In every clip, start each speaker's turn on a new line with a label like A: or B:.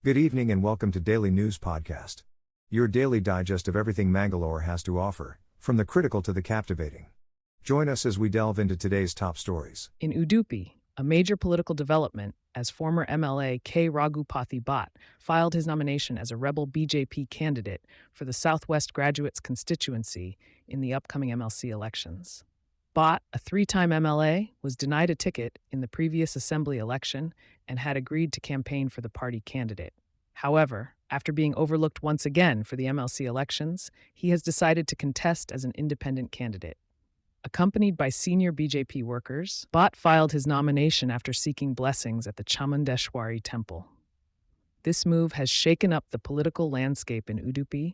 A: Good evening and welcome to Daily News Podcast. Your daily digest of everything Mangalore has to offer, from the critical to the captivating. Join us as we delve into today's top stories.
B: In Udupi, a major political development, as former MLA K. Raghupathy Bhatt filed his nomination as a rebel BJP candidate for the Southwest Graduates constituency in the upcoming MLC elections. Bhatt, a three-time MLA, was denied a ticket in the previous assembly election and had agreed to campaign for the party candidate. However, after being overlooked once again for the MLC elections, he has decided to contest as an independent candidate. Accompanied by senior BJP workers, Bhatt filed his nomination after seeking blessings at the Chamundeshwari temple. This move has shaken up the political landscape in Udupi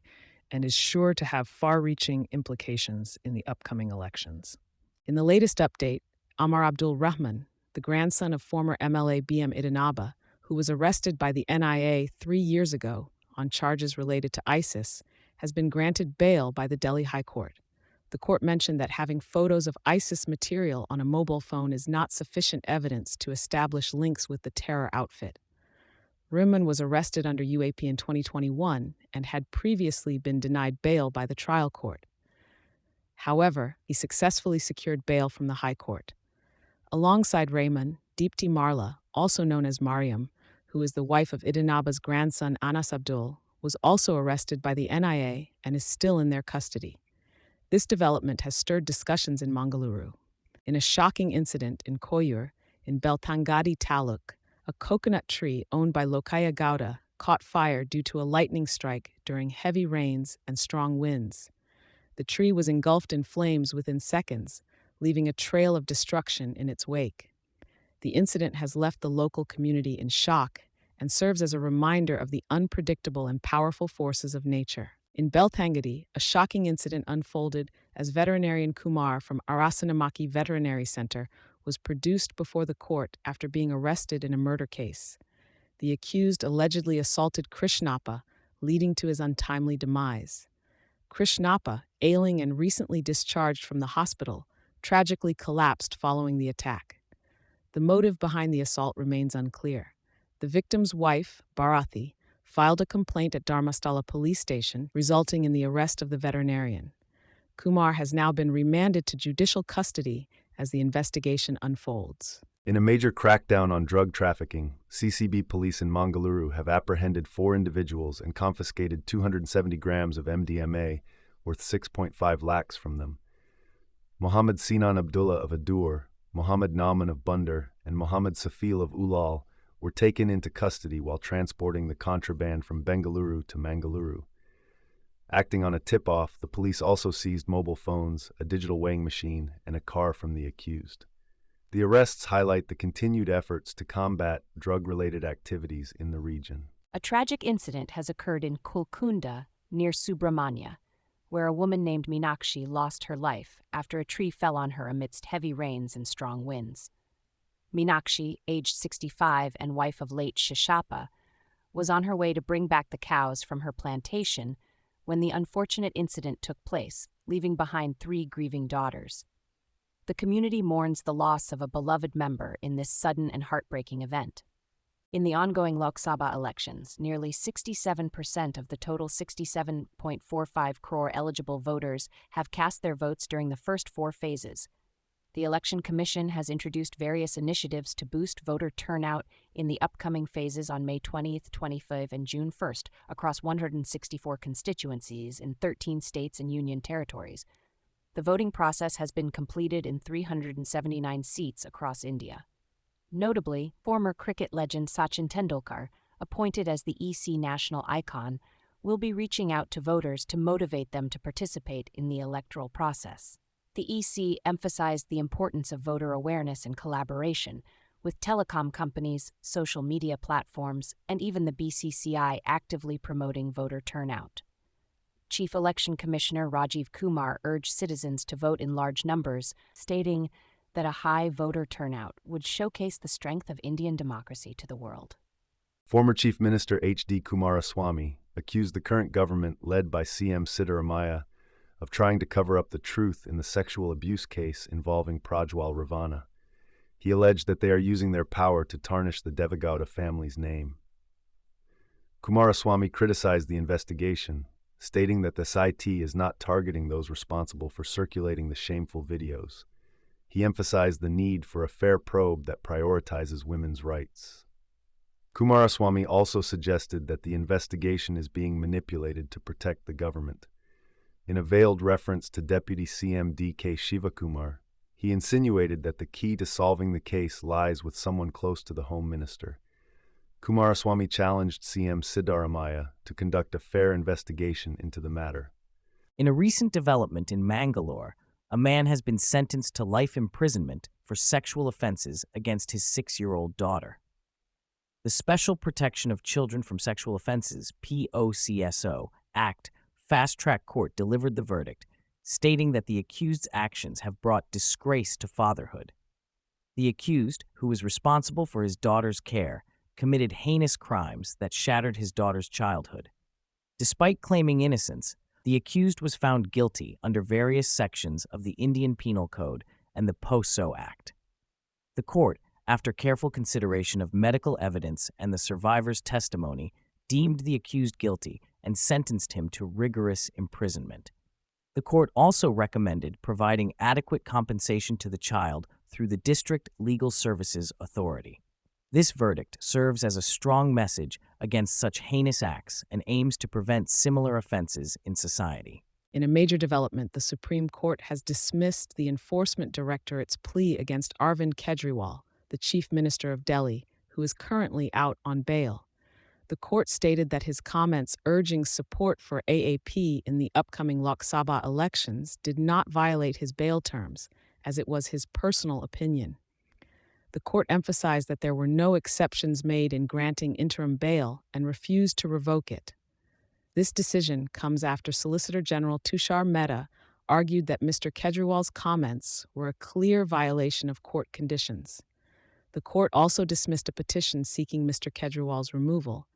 B: and is sure to have far-reaching implications in the upcoming elections. In the latest update, Amar Abdul Rahman, the grandson of former MLA BM Idanaba, who was arrested by the NIA 3 years ago on charges related to ISIS, has been granted bail by the Delhi High Court. The court mentioned that having photos of ISIS material on a mobile phone is not sufficient evidence to establish links with the terror outfit. Rahman was arrested under UAP in 2021 and had previously been denied bail by the trial court. However, he successfully secured bail from the High Court. Alongside Rahman, Deepti Marla, also known as Mariam, who is the wife of Idanaba's grandson Anas Abdul, was also arrested by the NIA and is still in their custody. This development has stirred discussions in Mangalore. In a shocking incident in Koyur, in Beltangadi Taluk, a coconut tree owned by Lokaya Gowda caught fire due to a lightning strike during heavy rains and strong winds. The tree was engulfed in flames within seconds, leaving a trail of destruction in its wake. The incident has left the local community in shock and serves as a reminder of the unpredictable and powerful forces of nature. In Beltangadi, a shocking incident unfolded as veterinarian Kumar from Arasanamaki Veterinary Center was produced before the court after being arrested in a murder case. The accused allegedly assaulted Krishnappa, leading to his untimely demise. Krishnappa, ailing and recently discharged from the hospital, tragically collapsed following the attack. The motive behind the assault remains unclear. The victim's wife, Bharathi, filed a complaint at Dharmasthala police station, resulting in the arrest of the veterinarian. Kumar has now been remanded to judicial custody as the investigation unfolds.
C: In a major crackdown on drug trafficking, CCB police in Mangalore have apprehended 4 individuals and confiscated 270 grams of MDMA worth 6.5 lakhs from them. Mohammed Sinan Abdullah of Adur, Mohammed Naman of Bunder, and Mohammed Safil of Ulal were taken into custody while transporting the contraband from Bengaluru to Mangalore. Acting on a tip-off, the police also seized mobile phones, a digital weighing machine, and a car from the accused. The arrests highlight the continued efforts to combat drug-related activities in the region.
D: A tragic incident has occurred in Kulkunda, near Subramania, where a woman named Meenakshi lost her life after a tree fell on her amidst heavy rains and strong winds. Meenakshi, aged 65 and wife of late Shishappa, was on her way to bring back the cows from her plantation when the unfortunate incident took place, leaving behind 3 grieving daughters. The community mourns the loss of a beloved member in this sudden and heartbreaking event. In the ongoing Lok Sabha elections, nearly 67% of the total 67.45 crore eligible voters have cast their votes during the first 4 phases. The Election Commission has introduced various initiatives to boost voter turnout in the upcoming phases on May 20th, 25th, and June 1st across 164 constituencies in 13 states and union territories. The voting process has been completed in 379 seats across India. Notably, former cricket legend Sachin Tendulkar, appointed as the EC national icon, will be reaching out to voters to motivate them to participate in the electoral process. The EC emphasized the importance of voter awareness and collaboration, with telecom companies, social media platforms, and even the BCCI actively promoting voter turnout. Chief Election Commissioner Rajiv Kumar urged citizens to vote in large numbers, stating that a high voter turnout would showcase the strength of Indian democracy to the world.
C: Former Chief Minister H.D. Kumaraswamy accused the current government, led by CM Siddaramaiah, of trying to cover up the truth in the sexual abuse case involving Prajwal Ravana. He alleged that they are using their power to tarnish the Devagowda family's name. Kumaraswamy criticized the investigation, stating that the SIT is not targeting those responsible for circulating the shameful videos. He emphasized the need for a fair probe that prioritizes women's rights. Kumaraswamy also suggested that the investigation is being manipulated to protect the government. In a veiled reference to Deputy CM D.K. Shivakumar, he insinuated that the key to solving the case lies with someone close to the Home Minister. Kumaraswamy challenged CM Siddaramaiah to conduct a fair investigation into the matter.
E: In a recent development in Mangalore, a man has been sentenced to life imprisonment for sexual offenses against his 6-year-old daughter. The Special Protection of Children from Sexual Offenses, POCSO, Act Fast Track Court delivered the verdict, stating that the accused's actions have brought disgrace to fatherhood. The accused, who was responsible for his daughter's care, committed heinous crimes that shattered his daughter's childhood. Despite claiming innocence, the accused was found guilty under various sections of the Indian Penal Code and the POCSO Act. The court, after careful consideration of medical evidence and the survivor's testimony, deemed the accused guilty and sentenced him to rigorous imprisonment. The court also recommended providing adequate compensation to the child through the District Legal Services Authority. This verdict serves as a strong message against such heinous acts and aims to prevent similar offenses in society.
B: In a major development, the Supreme Court has dismissed the Enforcement Directorate's plea against Arvind Kejriwal, the Chief Minister of Delhi, who is currently out on bail. The court stated that his comments urging support for AAP in the upcoming Lok Sabha elections did not violate his bail terms, as it was his personal opinion. The court emphasized that there were no exceptions made in granting interim bail and refused to revoke it. This decision comes after Solicitor General Tushar Mehta argued that Mr. Kejriwal's comments were a clear violation of court conditions. The court also dismissed a petition seeking Mr. Kejriwal's removal,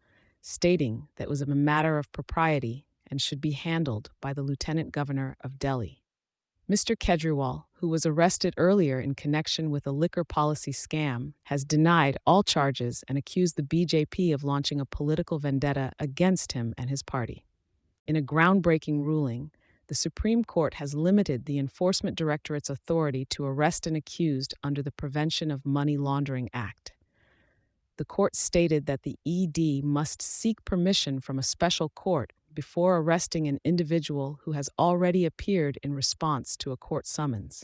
B: stating that it was a matter of propriety and should be handled by the Lieutenant Governor of Delhi. Mr. Kejriwal, who was arrested earlier in connection with a liquor policy scam, has denied all charges and accused the BJP of launching a political vendetta against him and his party. In a groundbreaking ruling, the Supreme Court has limited the Enforcement Directorate's authority to arrest an accused under the Prevention of Money Laundering Act. The court stated that the ED must seek permission from a special court before arresting an individual who has already appeared in response to a court summons.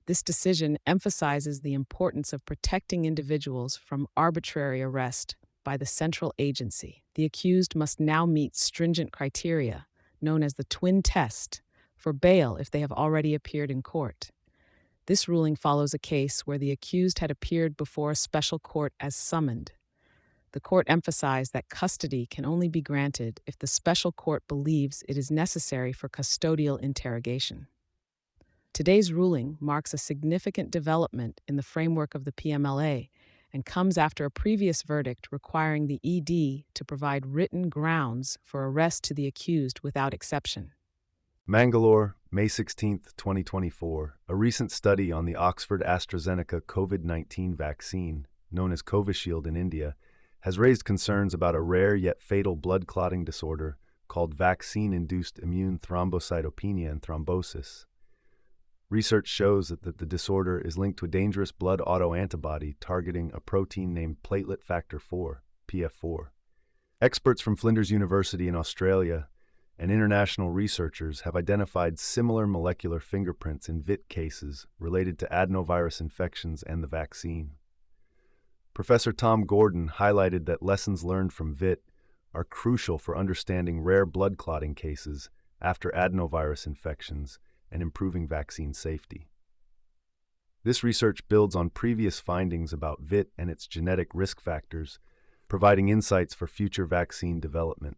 B: This decision emphasizes the importance of protecting individuals from arbitrary arrest by the central agency. The accused must now meet stringent criteria, known as the twin test, for bail if they have already appeared in court. This ruling follows a case where the accused had appeared before a special court as summoned. The court emphasized that custody can only be granted if the special court believes it is necessary for custodial interrogation. Today's ruling marks a significant development in the framework of the PMLA and comes after a previous verdict requiring the ED to provide written grounds for arrest to the accused without exception.
C: Mangalore, May 16, 2024. A recent study on the Oxford AstraZeneca COVID-19 vaccine, known as Covishield in India, has raised concerns about a rare yet fatal blood clotting disorder called vaccine-induced immune thrombocytopenia and thrombosis. Research shows that the disorder is linked to a dangerous blood autoantibody targeting a protein named platelet factor 4, PF4. Experts from Flinders University in Australia and international researchers have identified similar molecular fingerprints in VIT cases related to adenovirus infections and the vaccine. Professor Tom Gordon highlighted that lessons learned from VIT are crucial for understanding rare blood clotting cases after adenovirus infections and improving vaccine safety. This research builds on previous findings about VIT and its genetic risk factors, providing insights for future vaccine development.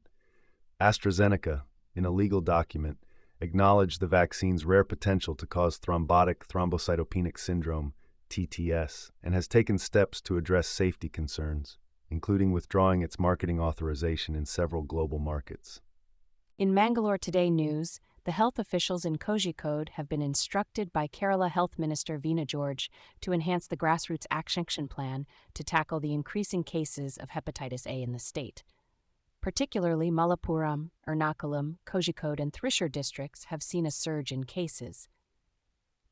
C: AstraZeneca, in a legal document, acknowledged the vaccine's rare potential to cause thrombotic thrombocytopenic syndrome, TTS, and has taken steps to address safety concerns, including withdrawing its marketing authorization in several global markets.
D: In Mangalore Today news, the health officials in Kozhikode have been instructed by Kerala Health Minister Veena George to enhance the grassroots action plan to tackle the increasing cases of hepatitis A in the state. Particularly Malappuram, Ernakulam, Kozhikode, and Thrissur districts have seen a surge in cases.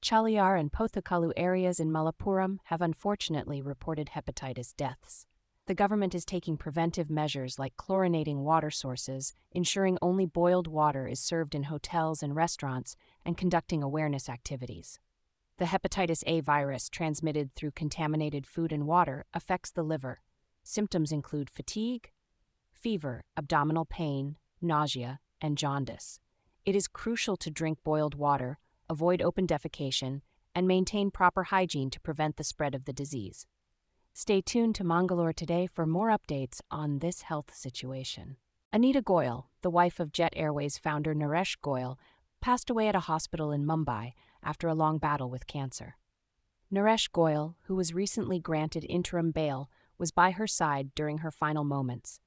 D: Chaliyar and Pothakalu areas in Malappuram have unfortunately reported hepatitis deaths. The government is taking preventive measures like chlorinating water sources, ensuring only boiled water is served in hotels and restaurants, and conducting awareness activities. The hepatitis A virus transmitted through contaminated food and water affects the liver. Symptoms include fatigue, fever, abdominal pain, nausea, and jaundice. It is crucial to drink boiled water, avoid open defecation, and maintain proper hygiene to prevent the spread of the disease. Stay tuned to Mangalore Today for more updates on this health situation. Anita Goyal, the wife of Jet Airways founder Naresh Goyal, passed away at a hospital in Mumbai after a long battle with cancer. Naresh Goyal, who was recently granted interim bail, was by her side during her final moments.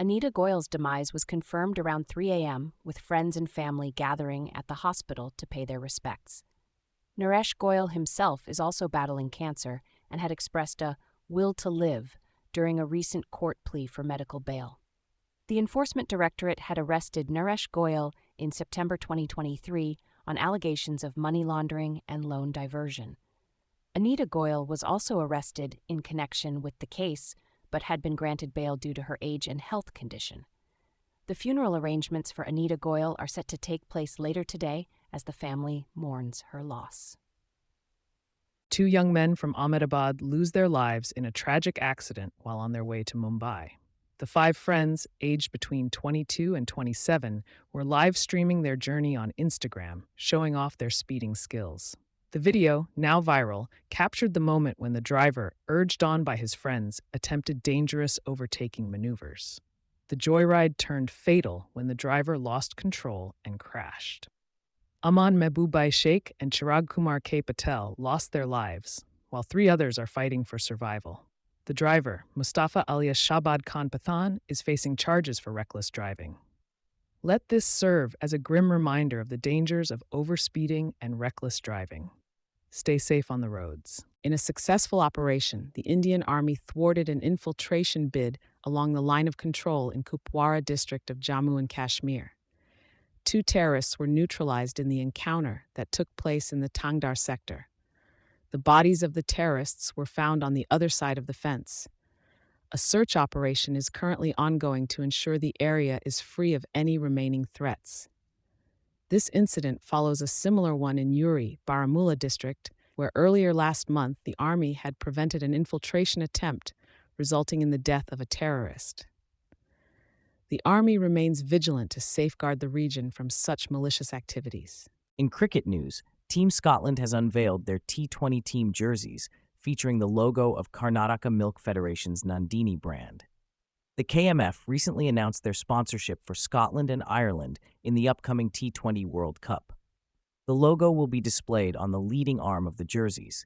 D: Anita Goyal's demise was confirmed around 3 a.m., with friends and family gathering at the hospital to pay their respects. Naresh Goyal himself is also battling cancer and had expressed a will to live during a recent court plea for medical bail. The Enforcement Directorate had arrested Naresh Goyal in September 2023 on allegations of money laundering and loan diversion. Anita Goyal was also arrested in connection with the case, but had been granted bail due to her age and health condition. The funeral arrangements for Anita Goyal are set to take place later today as the family mourns her loss.
B: 2 young men from Ahmedabad lose their lives in a tragic accident while on their way to Mumbai. The 5 friends, aged between 22 and 27, were live streaming their journey on Instagram, showing off their speeding skills. The video, now viral, captured the moment when the driver, urged on by his friends, attempted dangerous overtaking maneuvers. The joyride turned fatal when the driver lost control and crashed. Aman Mehboobai Sheikh and Chirag Kumar K. Patel lost their lives, while 3 others are fighting for survival. The driver, Mustafa alias Shabad Khan Pathan, is facing charges for reckless driving. Let this serve as a grim reminder of the dangers of overspeeding and reckless driving. Stay safe on the roads. In a successful operation, the Indian Army thwarted an infiltration bid along the line of control in Kupwara district of Jammu and Kashmir. 2 terrorists were neutralized in the encounter that took place in the Tangdar sector. The bodies of the terrorists were found on the other side of the fence. A search operation is currently ongoing to ensure the area is free of any remaining threats. This incident follows a similar one in Uri, Baramulla district, where earlier last month the army had prevented an infiltration attempt, resulting in the death of a terrorist. The army remains vigilant to safeguard the region from such malicious activities.
E: In cricket news, Team Scotland has unveiled their T20 team jerseys, featuring the logo of Karnataka Milk Federation's Nandini brand. The KMF recently announced their sponsorship for Scotland and Ireland in the upcoming T20 World Cup. The logo will be displayed on the leading arm of the jerseys.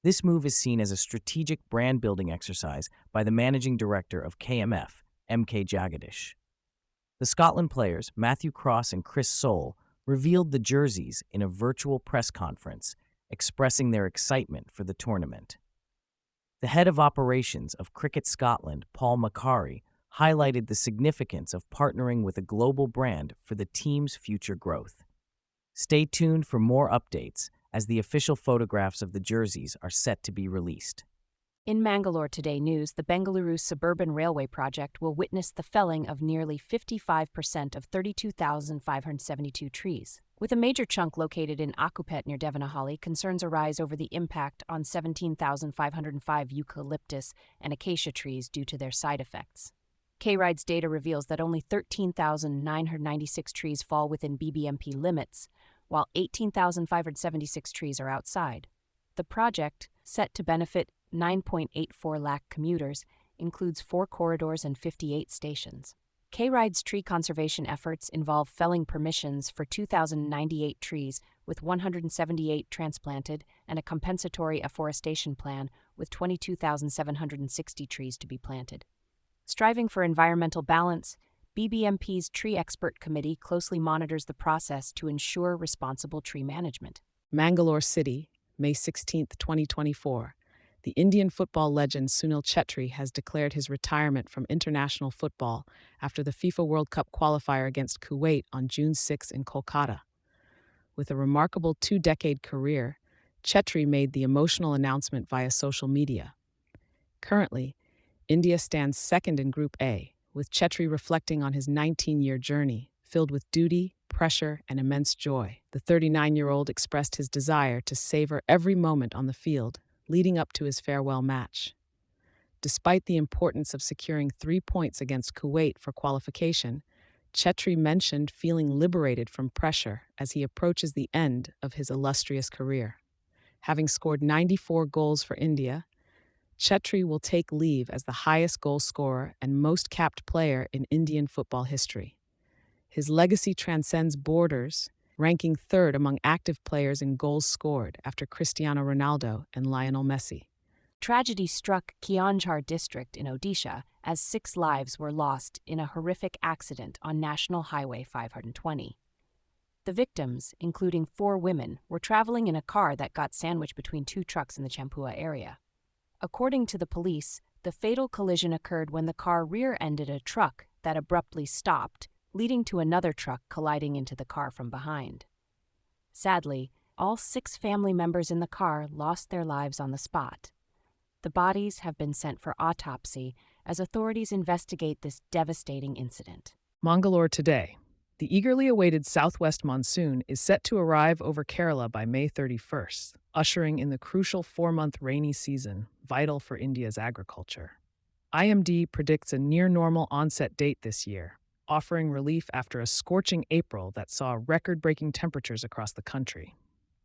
E: This move is seen as a strategic brand-building exercise by the managing director of KMF, M.K. Jagadish. The Scotland players, Matthew Cross and Chris Soule, revealed the jerseys in a virtual press conference, expressing their excitement for the tournament. The head of operations of Cricket Scotland, Paul Macari, highlighted the significance of partnering with a global brand for the team's future growth. Stay tuned for more updates as the official photographs of the jerseys are set to be released.
D: In Mangalore Today news, the Bengaluru Suburban Railway project will witness the felling of nearly 55% of 32,572 trees. With a major chunk located in Akupet near Devanahalli, concerns arise over the impact on 17,505 eucalyptus and acacia trees due to their side effects. K-Ride's data reveals that only 13,996 trees fall within BBMP limits, while 18,576 trees are outside. The project, set to benefit 9.84 lakh commuters, includes 4 corridors and 58 stations. K-Ride's tree conservation efforts involve felling permissions for 2,098 trees, with 178 transplanted, and a compensatory afforestation plan with 22,760 trees to be planted. Striving for environmental balance, BBMP's Tree Expert Committee closely monitors the process to ensure responsible tree management.
B: Mangalore City, May 16, 2024. the Indian football legend Sunil Chhetri has declared his retirement from international football after the FIFA World Cup qualifier against Kuwait on June 6 in Kolkata. With a remarkable two-decade career, Chhetri made the emotional announcement via social media. Currently, India stands second in Group A, with Chhetri reflecting on his 19-year journey, filled with duty, pressure, and immense joy. The 39-year-old expressed his desire to savor every moment on the field, leading up to his farewell match. Despite the importance of securing 3 points against Kuwait for qualification, Chhetri mentioned feeling liberated from pressure as he approaches the end of his illustrious career. Having scored 94 goals for India, Chhetri will take leave as the highest goal scorer and most capped player in Indian football history. His legacy transcends borders, ranking third among active players in goals scored after Cristiano Ronaldo and Lionel Messi.
D: Tragedy struck Keonjhar district in Odisha as 6 lives were lost in a horrific accident on National Highway 520. The victims, including 4 women, were traveling in a car that got sandwiched between 2 trucks in the Champua area. According to the police, the fatal collision occurred when the car rear-ended a truck that abruptly stopped, leading to another truck colliding into the car from behind. Sadly, all 6 family members in the car lost their lives on the spot. The bodies have been sent for autopsy as authorities investigate this devastating incident.
B: Mangalore today. The eagerly awaited southwest monsoon is set to arrive over Kerala by May 31st, ushering in the crucial 4-month rainy season, vital for India's agriculture. IMD predicts a near-normal onset date this year, offering relief after a scorching April that saw record-breaking temperatures across the country.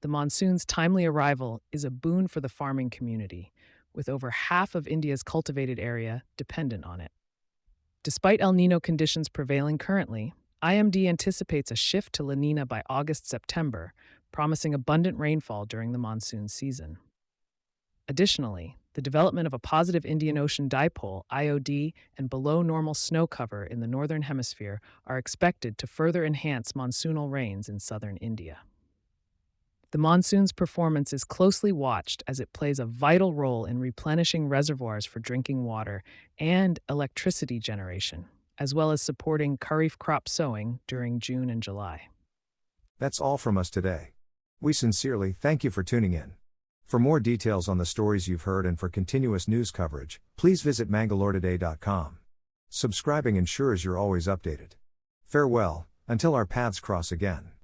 B: The monsoon's timely arrival is a boon for the farming community, with over half of India's cultivated area dependent on it. Despite El Niño conditions prevailing currently, IMD anticipates a shift to La Niña by August-September, promising abundant rainfall during the monsoon season. Additionally, the development of a positive Indian Ocean dipole, IOD, and below-normal snow cover in the northern hemisphere are expected to further enhance monsoonal rains in southern India. The monsoon's performance is closely watched as it plays a vital role in replenishing reservoirs for drinking water and electricity generation, as well as supporting kharif crop sowing during June and July.
A: That's all from us today. We sincerely thank you for tuning in. For more details on the stories you've heard and for continuous news coverage, please visit mangaloretoday.com. Subscribing ensures you're always updated. Farewell, until our paths cross again.